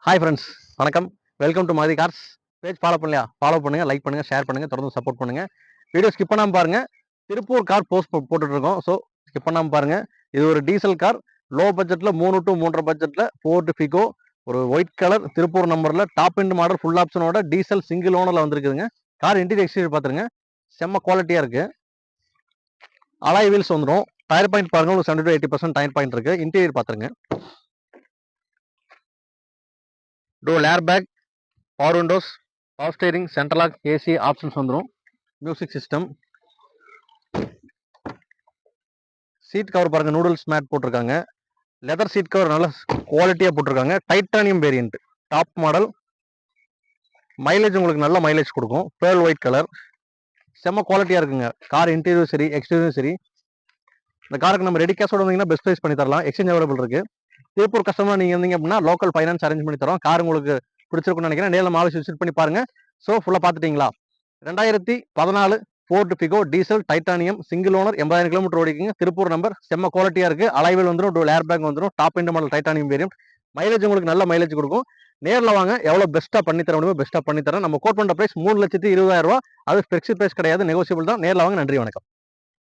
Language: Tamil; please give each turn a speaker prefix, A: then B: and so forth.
A: ஹாய் ஃப்ரெண்ட்ஸ், வணக்கம். Welcome to Maruti cars. Page follow பண்ணலையா? ஃபாலோ பண்ணுங்க, லைக் பண்ணுங்க, ஷேர் பண்ணுங்க, தொடர்ந்து சப்போர்ட் பண்ணுங்க. வீடியோ ஸ்கிப் பண்ணாம பாருங்க. திருப்பூர் கார் போஸ்ட் போட்டுட்டு இருக்கோம். ஸோ ஸ்கிப் பண்ணாம பாருங்க. இது ஒரு டீசல் கார், லோ பட்ஜெட்ல 3 to 3.5 பட்ஜெட்ல ஃபோர்டு ஃபிகோ, ஒரு ஒயிட் கலர் திருப்பூர் நம்பர்ல டாப் எண்ட் மாடல் ஃபுல் ஆப்ஷனோட டீசல் சிங்கிள் ஓனர்ல வந்திருக்குதுங்க. கார் இன்டீரியர் எக்ஸ்டீரியர் பாத்துருங்க, செம்ம குவாலிட்டியா இருக்கு. அலாய் வீல்ஸ் வந்துடும். டயர் பாயிண்ட் பாருங்க, ஒரு 70 to 80% டயர் பாயிண்ட் இருக்கு. இன்டீரியர் பாத்துருங்க. Door air bag, power windows, power steering, central lock, AC options வந்துடும். மியூசிக் சிஸ்டம், சீட் கவர் பாருங்க, நூடுல்ஸ் மேட் போட்டிருக்காங்க. லெதர் சீட் கவர் நல்ல குவாலிட்டியா போட்டிருக்காங்க. Titanium variant, top model. Mileage உங்களுக்கு நல்ல மைலேஜ் கொடுக்கும். பேர்ல் ஒயிட் கலர், செம்ம குவாலிட்டியா இருக்குங்க. கார் இன்டீரியரும் சரி, எக்ஸ்டீரியரும் சரி. இந்த காருக்கு நம்ம ரெடி கேஷோட வந்தீங்கன்னா பெஸ்ட் ப்ரைஸ் பண்ணி தரலாம். எக்ஸ்சேஞ்ச் அவைலபிள் இருக்கு. திருப்பூர் கஸ்டமர் நீங்க இருந்தீங்க அப்படின்னா லோக்கல் ஃபைனான்ஸ் அரேஞ்ச் பண்ணி தரோம். கார் உங்களுக்கு பிடிச்சிருக்குன்னு நினைக்கிறேன். நேரில் மாலை விசிட் பண்ணி பாருங்க. ஸோ ஃபுல்லாக பார்த்துட்டீங்களா? 2014 Ford Figo diesel titanium single owner, 80,000 kilometre ஓடிக்குங்க. திருப்பூர் நம்பர், செம்ம குவாலிட்டியா இருக்கு. அலைவில் வந்துடும், டூல் ஏர் பேக் வந்துடும். Top end model titanium variant. Mileage உங்களுக்கு நல்ல மைலேஜ் கொடுக்கும். நேரில் வாங்க, எவ்வளோ பெஸ்ட்டாக பண்ணி தர முடியுமோ பெஸ்ட்டாக பண்ணி தரேன். நம்ம கோட் பண்ணுற பிரைஸ் 3,20,000 ரூபா. அது ஃபிக்ஸ்ட் பிரைஸ் கிடையாது, நெகோசியபிள் தான். நேரில் வாங்க. நன்றி, வணக்கம்.